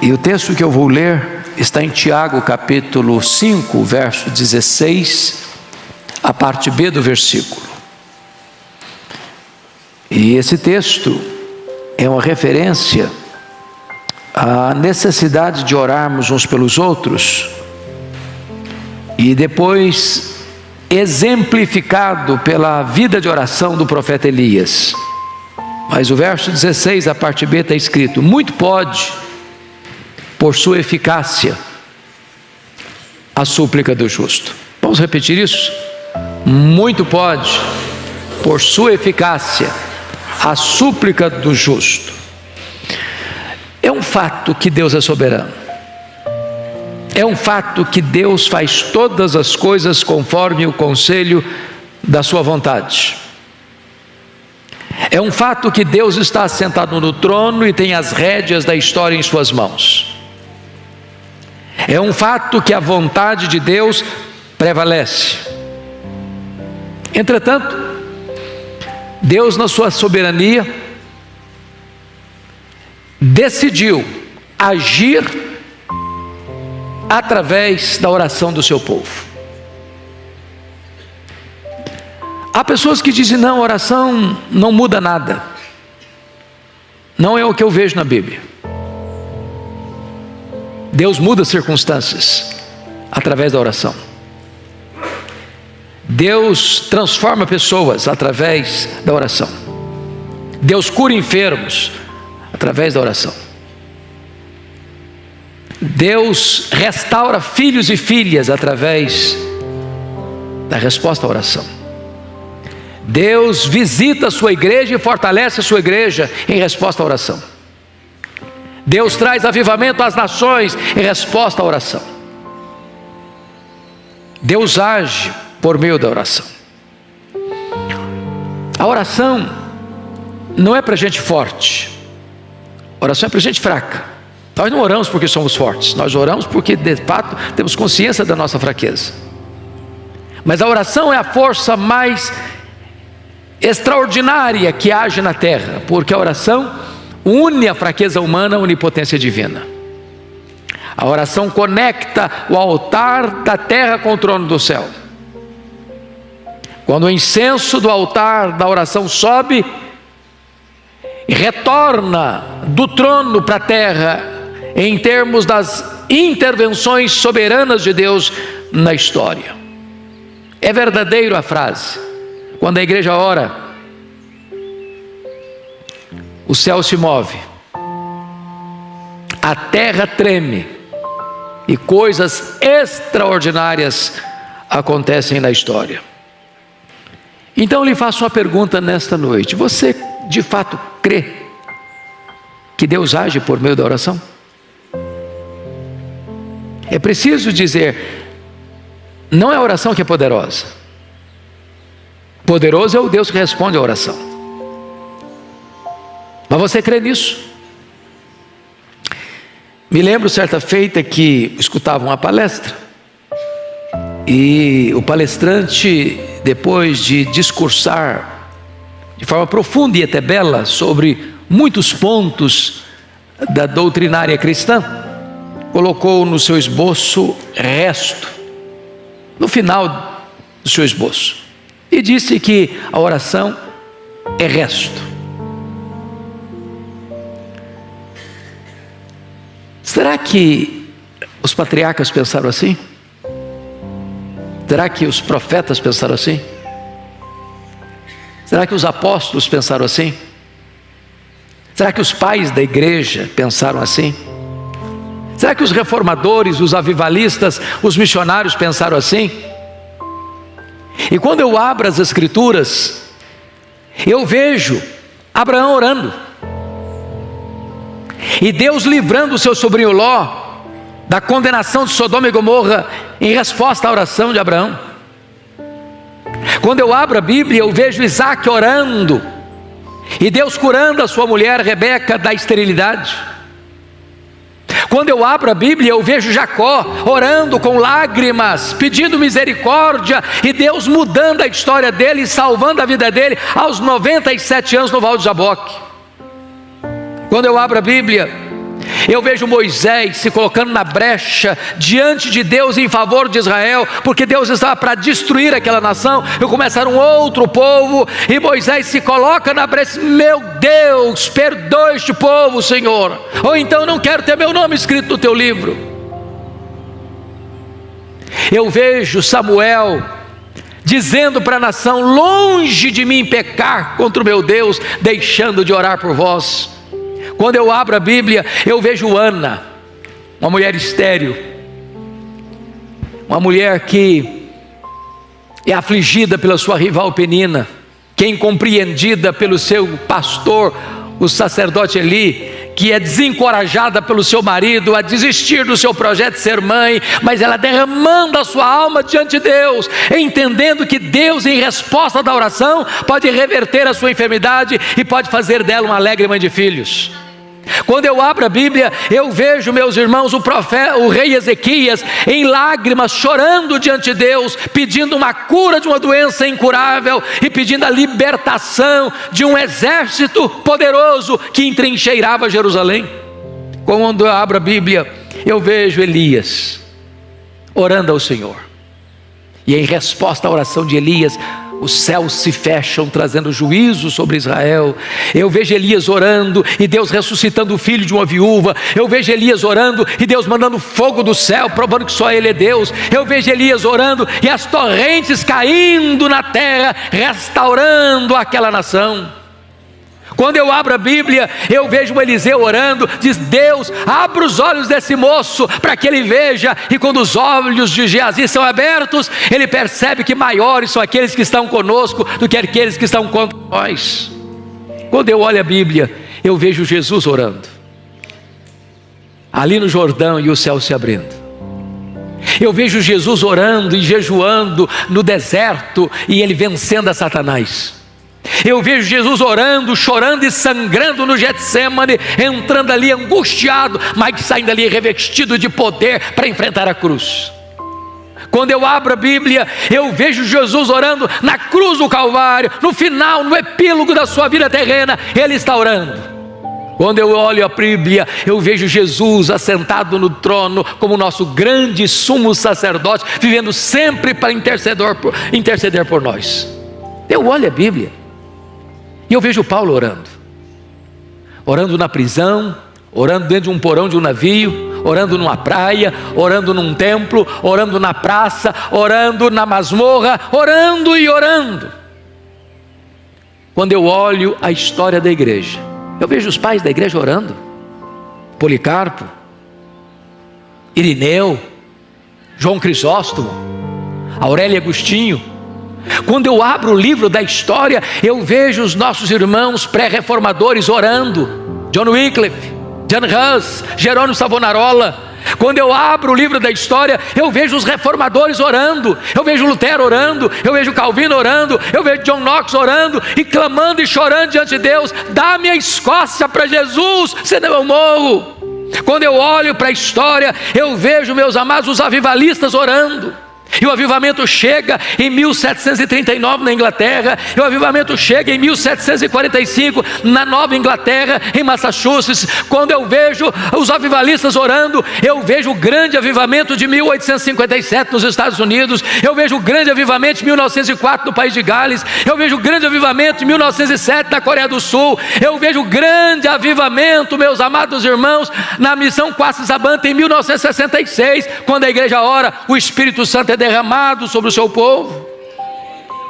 E o texto que eu vou ler está em Tiago capítulo 5, verso 16, a parte B do versículo. E esse texto é uma referência à necessidade de orarmos uns pelos outros, e depois exemplificado pela vida de oração do profeta Elias. Mas o verso 16, a parte B, está escrito: muito pode, por sua eficácia, a súplica do justo. Vamos repetir isso? Muito pode, por sua eficácia, a súplica do justo. É um fato que Deus é soberano. É um fato que Deus faz todas as coisas conforme o conselho da sua vontade. É um fato que Deus está assentado no trono e tem as rédeas da história em suas mãos. É um fato que a vontade de Deus prevalece. Entretanto, Deus, na sua soberania, decidiu agir através da oração do seu povo. Há pessoas que dizem: não, oração não muda nada. Não é o que eu vejo na Bíblia. Deus muda circunstâncias através da oração. Deus transforma pessoas através da oração. Deus cura enfermos através da oração. Deus restaura filhos e filhas através da resposta à oração. Deus visita a sua igreja e fortalece a sua igreja em resposta à oração. Deus traz avivamento às nações em resposta à oração. Deus age por meio da oração. A oração não é para gente forte. A oração é para gente fraca. Nós não oramos porque somos fortes, nós oramos porque de fato temos consciência da nossa fraqueza. Mas a oração é a força mais extraordinária que age na terra, porque a oração une a fraqueza humana à onipotência divina. A oração conecta o altar da terra com o trono do céu. Quando o incenso do altar da oração sobe e retorna do trono para a terra, em termos das intervenções soberanas de Deus na história. É verdadeiro a frase: quando a igreja ora, o céu se move, a terra treme e coisas extraordinárias acontecem na história. Então eu lhe faço uma pergunta nesta noite: você de fato crê que Deus age por meio da oração? É preciso dizer, não é a oração que é poderosa. Poderoso é o Deus que responde à oração. Mas você crê nisso? Me lembro certa feita que escutava uma palestra, e o palestrante, depois de discursar de forma profunda e até bela sobre muitos pontos da doutrinária cristã, colocou no seu esboço resto, no final do seu esboço, e disse que a oração é resto. Será que os patriarcas pensaram assim? Será que os profetas pensaram assim? Será que os apóstolos pensaram assim? Será que os pais da igreja pensaram assim? Será que os reformadores, os avivalistas, os missionários pensaram assim? E quando eu abro as Escrituras, eu vejo Abraão orando, e Deus livrando o seu sobrinho Ló da condenação de Sodoma e Gomorra em resposta à oração de Abraão. Quando eu abro a Bíblia, eu vejo Isaac orando, e Deus curando a sua mulher Rebeca da esterilidade. Quando eu abro a Bíblia, eu vejo Jacó orando com lágrimas, pedindo misericórdia, e Deus mudando a história dele, salvando a vida dele aos 97 anos no Val de Jaboque. Quando eu abro a Bíblia, Eu vejo Moisés se colocando na brecha diante de Deus em favor de Israel, porque Deus estava para destruir aquela nação e começar um outro povo, e Moisés se coloca na brecha: meu Deus, perdoa este povo, Senhor, ou então não quero ter meu nome escrito no teu livro. Eu vejo Samuel dizendo para a nação: longe de mim pecar contra o meu Deus, deixando de orar por vós. Quando eu abro a Bíblia, eu vejo Ana, uma mulher estéril, uma mulher que é afligida pela sua rival Penina, que é incompreendida pelo seu pastor, o sacerdote Eli, que é desencorajada pelo seu marido a desistir do seu projeto de ser mãe, mas ela derramando a sua alma diante de Deus, entendendo que Deus, em resposta da oração, pode reverter a sua enfermidade e pode fazer dela uma alegre mãe de filhos. Quando eu abro a Bíblia, eu vejo, meus irmãos, o rei Ezequias em lágrimas, chorando diante de Deus, pedindo uma cura de uma doença incurável e pedindo a libertação de um exército poderoso que entrincheirava Jerusalém. Quando eu abro a Bíblia, eu vejo Elias orando ao Senhor, e em resposta à oração de Elias, os céus se fecham, trazendo juízo sobre Israel. Eu vejo Elias orando e Deus ressuscitando o filho de uma viúva. Eu vejo Elias orando e Deus mandando fogo do céu, provando que só Ele é Deus. Eu vejo Elias orando e as torrentes caindo na terra, restaurando aquela nação. Quando eu abro a Bíblia, eu vejo Eliseu orando, diz: Deus, abra os olhos desse moço para que ele veja. E quando os olhos de Geazi são abertos, ele percebe que maiores são aqueles que estão conosco do que aqueles que estão contra nós. Quando eu olho a Bíblia, eu vejo Jesus orando ali no Jordão e o céu se abrindo. Eu vejo Jesus orando e jejuando no deserto e ele vencendo a Satanás. Eu vejo Jesus orando, chorando e sangrando no Getsêmani, entrando ali angustiado, mas saindo ali revestido de poder para enfrentar a cruz. Quando eu abro a Bíblia, eu vejo Jesus orando na cruz do Calvário, no final, no epílogo da sua vida terrena, Ele está orando. Quando eu olho a Bíblia, eu vejo Jesus assentado no trono como nosso grande sumo sacerdote, vivendo sempre para interceder por nós. Eu olho a Bíblia e eu vejo Paulo orando na prisão, orando dentro de um porão de um navio, orando numa praia, orando num templo, orando na praça, orando na masmorra, orando e orando. Quando eu olho a história da igreja, eu vejo os pais da igreja orando: Policarpo, Irineu, João Crisóstomo, Aurélio Agostinho. Quando eu abro o livro da história, eu vejo os nossos irmãos pré-reformadores orando: John Wycliffe, Jan Hus, Jerônimo Savonarola. Quando eu abro o livro da história, eu vejo os reformadores orando, eu vejo Lutero orando, eu vejo Calvino orando, eu vejo John Knox orando e clamando e chorando diante de Deus: dá-me a Escócia para Jesus, senão eu morro. Quando eu olho para a história, eu vejo, meus amados, os avivalistas orando. E o avivamento chega em 1739 na Inglaterra, e o avivamento chega em 1745 na Nova Inglaterra, em Massachusetts. Quando eu vejo os avivalistas orando, eu vejo o grande avivamento de 1857 nos Estados Unidos, eu vejo o grande avivamento de 1904 no país de Gales, eu vejo o grande avivamento de 1907 na Coreia do Sul, eu vejo o grande avivamento, meus amados irmãos, na missão Quatsabanta em 1966, quando a igreja ora, o Espírito Santo é derramado sobre o seu povo.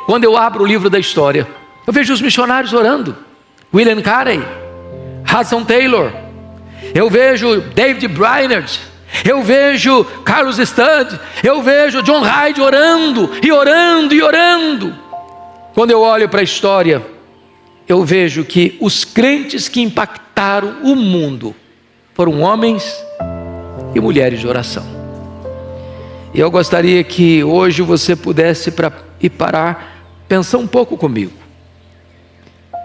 Quando eu abro o livro da história, eu vejo os missionários orando: William Carey, Hudson Taylor, eu vejo David Brainerd, eu vejo Carlos Studd, eu vejo John Hyde orando, e orando, e orando. Quando eu olho para a história, eu vejo que os crentes que impactaram o mundo foram homens e mulheres de oração. E eu gostaria que hoje você pudesse parar, pensar um pouco comigo.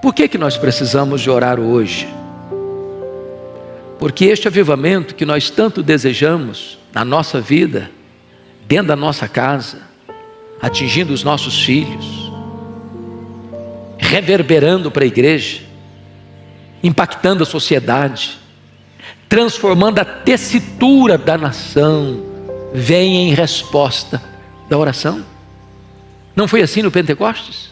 Por que nós precisamos de orar hoje? Porque este avivamento que nós tanto desejamos na nossa vida, dentro da nossa casa, atingindo os nossos filhos, reverberando para a igreja, impactando a sociedade, transformando a tessitura da nação, vem em resposta da oração. Não foi assim no Pentecostes?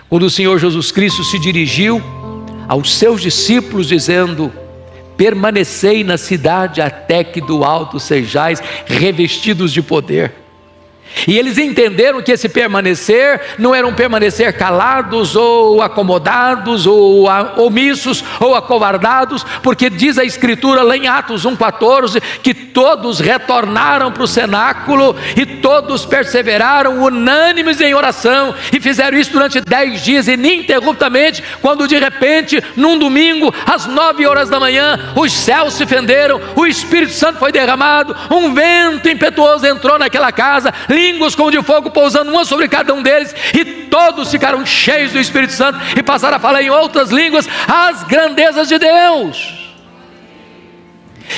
Quando o Senhor Jesus Cristo se dirigiu aos seus discípulos dizendo: permanecei na cidade até que do alto sejais revestidos de poder. E eles entenderam que esse permanecer não era um permanecer calados ou acomodados ou omissos ou acovardados, porque diz a Escritura lá em Atos 1,14 que todos retornaram para o cenáculo e todos perseveraram unânimes em oração, e fizeram isso durante 10 dias ininterruptamente, quando de repente num domingo às 9 horas da manhã os céus se fenderam, o Espírito Santo foi derramado, um vento impetuoso entrou naquela casa, línguas como de fogo pousando uma sobre cada um deles, e todos ficaram cheios do Espírito Santo e passaram a falar em outras línguas as grandezas de Deus.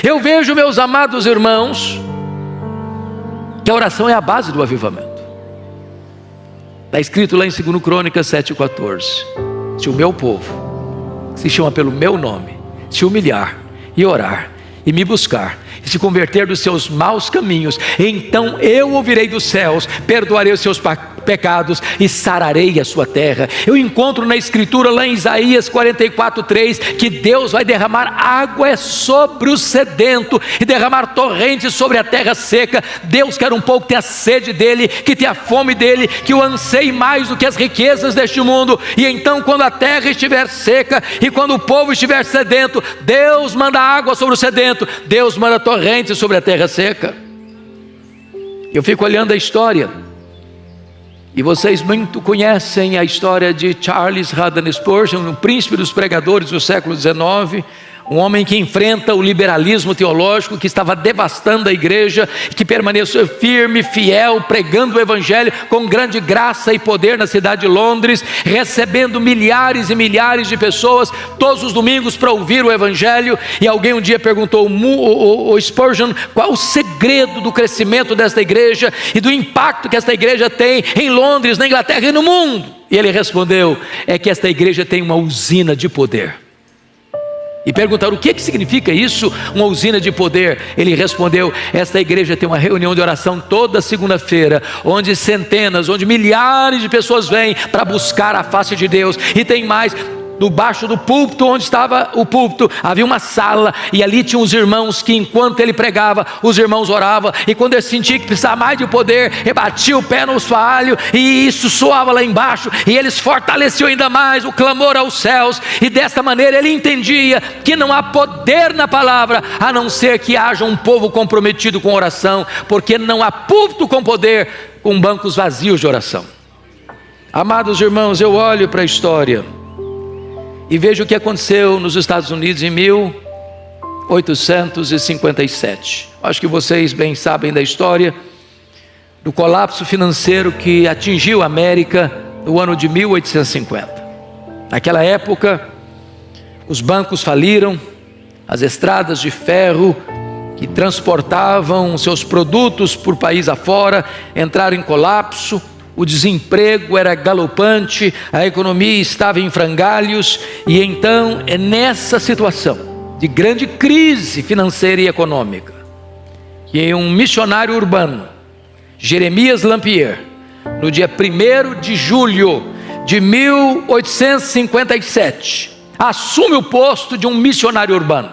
Eu vejo, meus amados irmãos, que a oração é a base do avivamento. Está escrito lá em 2 Crônicas 7,14: se o meu povo, que se chama pelo meu nome, se humilhar e orar e me buscar e se converter dos seus maus caminhos, então eu ouvirei dos céus, perdoarei os seus pecados e sararei a sua terra. Eu encontro na Escritura lá em Isaías 44,3 que Deus vai derramar água sobre o sedento e derramar torrentes sobre a terra seca. Deus quer um povo que tenha sede dele, que tenha fome dele, que o anseie mais do que as riquezas deste mundo. E então, quando a terra estiver seca e quando o povo estiver sedento, Deus manda água sobre o sedento, Deus manda torrentes sobre a terra seca. Eu fico olhando a história, e vocês muito conhecem a história de Charles Haddon Spurgeon, um príncipe dos pregadores do século XIX, um homem que enfrenta o liberalismo teológico que estava devastando a igreja, que permaneceu firme, fiel, pregando o evangelho com grande graça e poder na cidade de Londres, recebendo milhares e milhares de pessoas todos os domingos para ouvir o evangelho. E alguém um dia perguntou ao Spurgeon qual o segredo do crescimento desta igreja e do impacto que esta igreja tem em Londres, na Inglaterra e no mundo. E ele respondeu: é que esta igreja tem uma usina de poder. E perguntaram: o que significa isso, uma usina de poder? Ele respondeu: esta igreja tem uma reunião de oração toda segunda-feira, onde centenas, onde milhares de pessoas vêm para buscar a face de Deus. E tem mais: debaixo do púlpito, onde estava o púlpito, havia uma sala, e ali tinham os irmãos que enquanto ele pregava, os irmãos oravam, e quando ele sentia que precisava mais de poder, ele batia o pé no assoalho, e isso soava lá embaixo, e eles fortaleciam ainda mais o clamor aos céus. E desta maneira ele entendia que não há poder na palavra, a não ser que haja um povo comprometido com oração, porque não há púlpito com poder com bancos vazios de oração. Amados irmãos, eu olho para a história e vejo o que aconteceu nos Estados Unidos em 1857. Acho que vocês bem sabem da história do colapso financeiro que atingiu a América no ano de 1850. Naquela época, os bancos faliram, as estradas de ferro que transportavam seus produtos por país afora entraram em colapso. O desemprego era galopante, a economia estava em frangalhos, e então é nessa situação de grande crise financeira e econômica que um missionário urbano, Jeremias Lampier, no dia 1º de julho de 1857, assume o posto de um missionário urbano.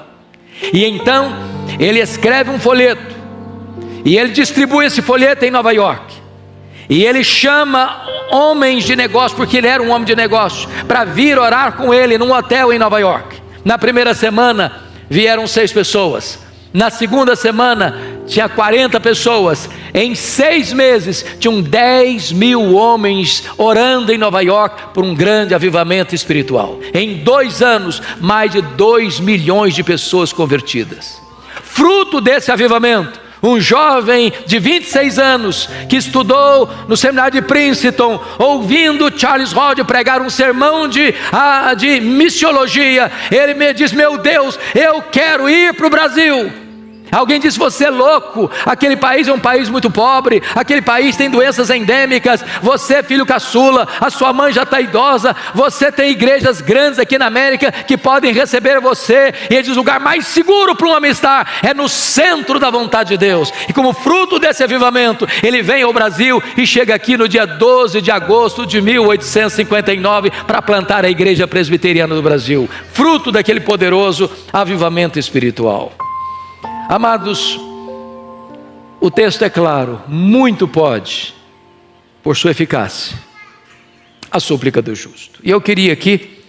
E então ele escreve um folheto, e ele distribui esse folheto em Nova York. E ele chama homens de negócio, porque ele era um homem de negócio, para vir orar com ele num hotel em Nova York. Na primeira semana vieram 6 pessoas. Na segunda semana tinha 40 pessoas. Em 6 meses tinham 10.000 homens orando em Nova York por um grande avivamento espiritual. Em 2 anos, mais de 2 milhões de pessoas convertidas. Fruto desse avivamento, um jovem de 26 anos que estudou no seminário de Princeton, ouvindo Charles Hodge pregar um sermão de missiologia, ele me diz: meu Deus, eu quero ir para o Brasil. Alguém disse: você é louco, aquele país é um país muito pobre, aquele país tem doenças endêmicas, você é filho caçula, a sua mãe já está idosa, você tem igrejas grandes aqui na América que podem receber você. E ele diz: o lugar mais seguro para um homem estar é no centro da vontade de Deus. E como fruto desse avivamento, ele vem ao Brasil e chega aqui no dia 12 de agosto de 1859 para plantar a Igreja Presbiteriana do Brasil, fruto daquele poderoso avivamento espiritual. Amados, o texto é claro: muito pode, por sua eficácia, a súplica do justo. E eu queria aqui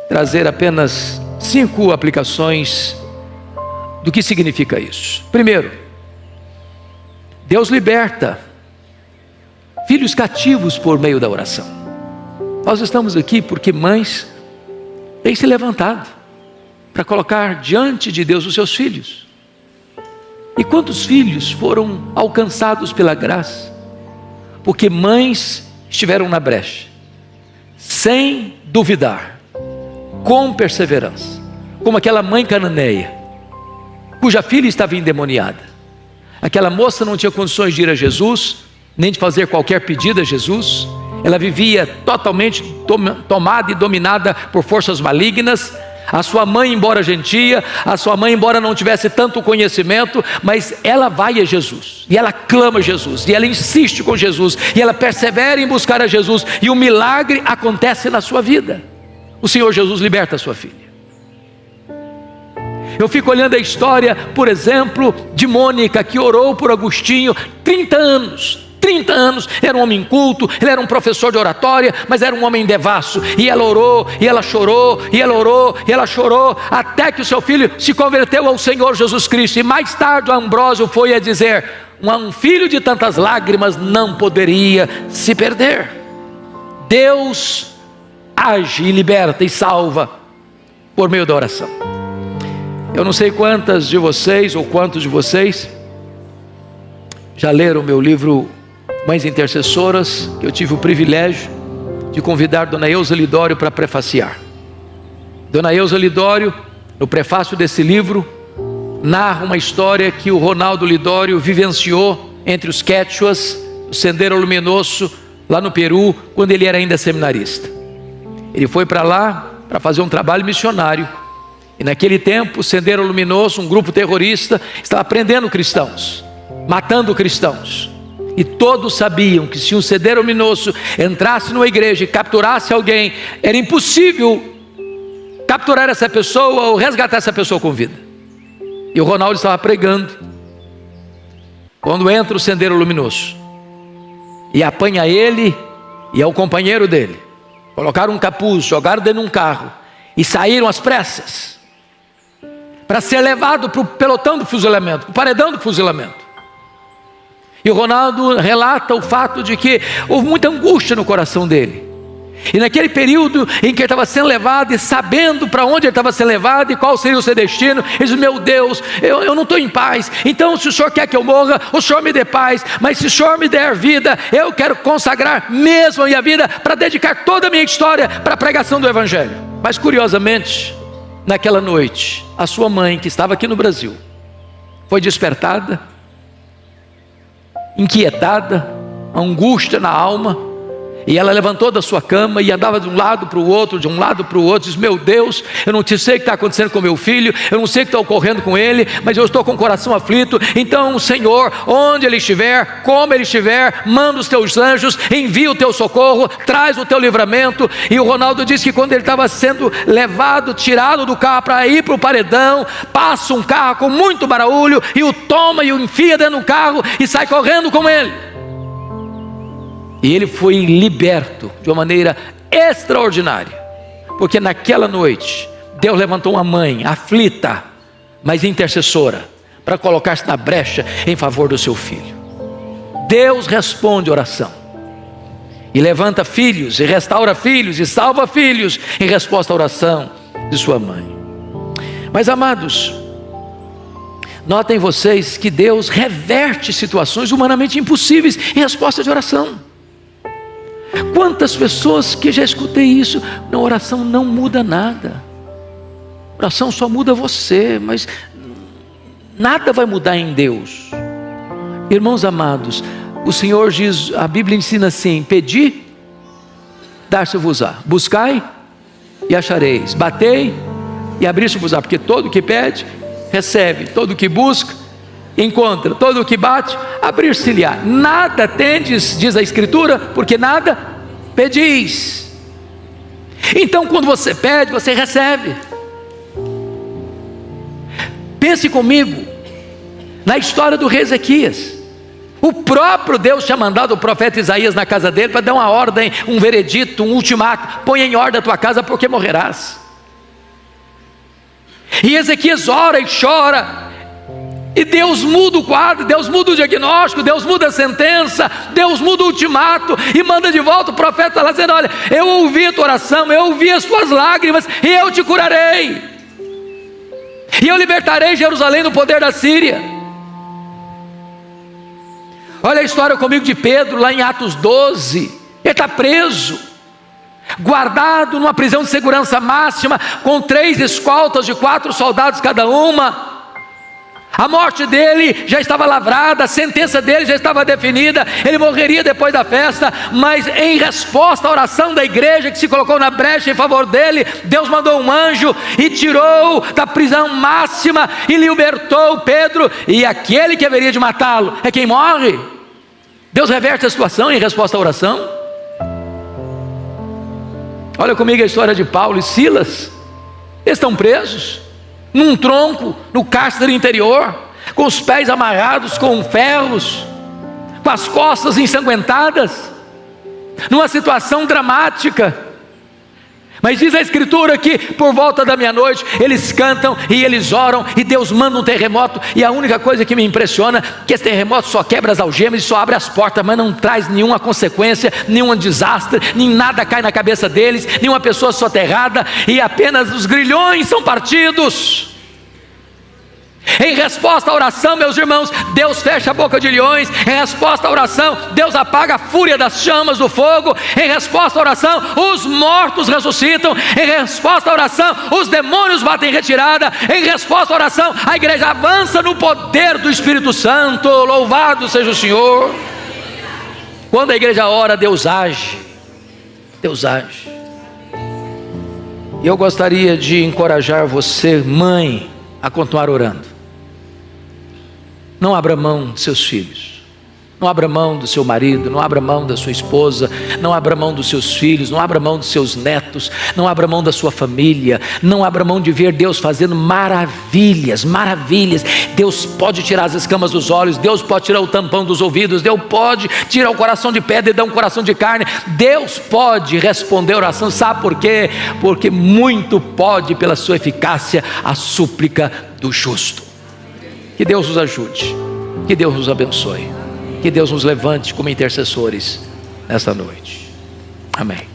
trazer apenas 5 aplicações do que significa isso. Primeiro, Deus liberta filhos cativos por meio da oração. Nós estamos aqui porque mães têm se levantado para colocar diante de Deus os seus filhos. E quantos filhos foram alcançados pela graça? Porque mães estiveram na brecha, sem duvidar, com perseverança, como aquela mãe cananeia, cuja filha estava endemoniada. Aquela moça não tinha condições de ir a Jesus, nem de fazer qualquer pedido a Jesus. Ela vivia totalmente tomada e dominada por forças malignas. A sua mãe, embora gentia, a sua mãe, embora não tivesse tanto conhecimento, mas ela vai a Jesus, e ela clama a Jesus, e ela insiste com Jesus, e ela persevera em buscar a Jesus, e o milagre acontece na sua vida. O Senhor Jesus liberta a sua filha. Eu fico olhando a história, por exemplo, de Mônica, que orou por Agostinho 30 anos. 30 anos, era um homem culto, ele era um professor de oratória, mas era um homem devasso, e ela orou, e ela chorou, e ela orou, e ela chorou, até que o seu filho se converteu ao Senhor Jesus Cristo. E mais tarde o Ambrósio foi a dizer: um filho de tantas lágrimas não poderia se perder. Deus age e liberta e salva por meio da oração. Eu não sei quantas de vocês ou quantos de vocês já leram o meu livro Mães Intercessoras, que eu tive o privilégio de convidar Dona Eusa Lidório para prefaciar. Dona Eusa Lidório, no prefácio desse livro, narra uma história que o Ronaldo Lidório vivenciou entre os quechuas, o Sendero Luminoso, lá no Peru, quando ele era ainda seminarista. Ele foi para lá para fazer um trabalho missionário, e naquele tempo o Sendero Luminoso, um grupo terrorista, estava prendendo cristãos, matando cristãos. E todos sabiam que se um Sendero Luminoso entrasse numa igreja e capturasse alguém, era impossível capturar essa pessoa ou resgatar essa pessoa com vida. E o Ronaldo estava pregando, quando entra o Sendero Luminoso e apanha ele e é o companheiro dele. Colocaram um capuz, jogaram dentro de um carro e saíram às pressas para ser levado para o pelotão do fuzilamento, para o paredão do fuzilamento. E o Ronaldo relata o fato de que houve muita angústia no coração dele. E naquele período em que ele estava sendo levado, e sabendo para onde ele estava sendo levado e qual seria o seu destino, ele diz: meu Deus, eu não estou em paz. Então, se o Senhor quer que eu morra, o Senhor me dê paz. Mas se o Senhor me der vida, eu quero consagrar mesmo a minha vida para dedicar toda a minha história para a pregação do Evangelho. Mas curiosamente, naquela noite, a sua mãe, que estava aqui no Brasil, foi despertada, inquietada, angústia na alma, e ela levantou da sua cama e andava de um lado para o outro, diz: meu Deus, eu não sei o que está acontecendo com meu filho, eu não sei o que está ocorrendo com ele, mas eu estou com o coração aflito. Então, Senhor, onde ele estiver, como ele estiver, manda os teus anjos, envia o teu socorro, traz o teu livramento. E o Ronaldo disse que quando ele estava sendo levado, tirado do carro para ir para o paredão, passa um carro com muito barulho e o toma e o enfia dentro do carro e sai correndo com ele. E ele foi liberto de uma maneira extraordinária, porque naquela noite Deus levantou uma mãe aflita, mas intercessora, para colocar-se na brecha em favor do seu filho. Deus responde oração, e levanta filhos, e restaura filhos, e salva filhos, em resposta à oração de sua mãe. Mas amados, notem vocês que Deus reverte situações humanamente impossíveis em resposta de oração. Quantas pessoas que já escutei isso: na oração não muda nada, oração só muda você, mas Nada vai mudar em Deus. Irmãos amados, o Senhor diz, a Bíblia ensina assim: pedi, dar-se-vos-á, buscai e achareis, batei e abrir-se-vos-á, porque todo que pede, recebe, todo que busca, encontra, todo que bate, abrir-se-lhe-á. Nada tendes, diz a Escritura, porque nada pedis. Então quando você pede, você recebe. Pense comigo na história do rei Ezequias. O próprio Deus tinha mandado o profeta Isaías na casa dele para dar uma ordem, um veredito, um ultimato: põe em ordem a tua casa, porque morrerás. E Ezequias ora e chora, e Deus muda o quadro, Deus muda o diagnóstico, Deus muda a sentença, Deus muda o ultimato, e manda de volta o profeta lá dizendo: olha, eu ouvi a tua oração, eu ouvi as tuas lágrimas, e eu te curarei, e eu libertarei Jerusalém do poder da Síria. Olha a história comigo de Pedro, lá em Atos 12, ele está preso, guardado numa prisão de segurança máxima, com 3 escoltas de 4 soldados cada uma. A morte dele já estava lavrada, a sentença dele já estava definida, ele morreria depois da festa, mas em resposta à oração da igreja que se colocou na brecha em favor dele, Deus mandou um anjo e tirou da prisão máxima e libertou Pedro, e aquele que haveria de matá-lo é quem morre. Deus reverte a situação em resposta à oração. Olha comigo a história de Paulo e Silas. Eles estão presos num tronco, no cárcere interior, com os pés amarrados com ferros, com as costas ensanguentadas, numa situação dramática. Mas diz a Escritura que por volta da meia-noite eles cantam e eles oram, e Deus manda um terremoto. E a única coisa que me impressiona é que esse terremoto só quebra as algemas e só abre as portas, mas não traz nenhuma consequência, nenhum desastre, nem nada cai na cabeça deles, nenhuma pessoa soterrada, e apenas os grilhões são partidos. Em resposta à oração, meus irmãos, Deus fecha a boca de leões. Em resposta à oração, Deus apaga a fúria das chamas do fogo. Em resposta à oração, os mortos ressuscitam. Em resposta à oração, os demônios batem em retirada. Em resposta à oração, a igreja avança no poder do Espírito Santo. Louvado seja o Senhor. Quando a igreja ora, Deus age. Deus age. E eu gostaria de encorajar você, mãe, a continuar orando. Não abra mão de seus filhos, não abra mão do seu marido, não abra mão da sua esposa, não abra mão dos seus filhos, não abra mão dos seus netos, não abra mão da sua família, não abra mão de ver Deus fazendo maravilhas, maravilhas. Deus pode tirar as escamas dos olhos, Deus pode tirar o tampão dos ouvidos, Deus pode tirar o coração de pedra e dar um coração de carne. Deus pode responder a oração, sabe por quê? Porque muito pode pela sua eficácia a súplica do justo. Que Deus nos ajude, que Deus nos abençoe, que Deus nos levante como intercessores nesta noite. Amém.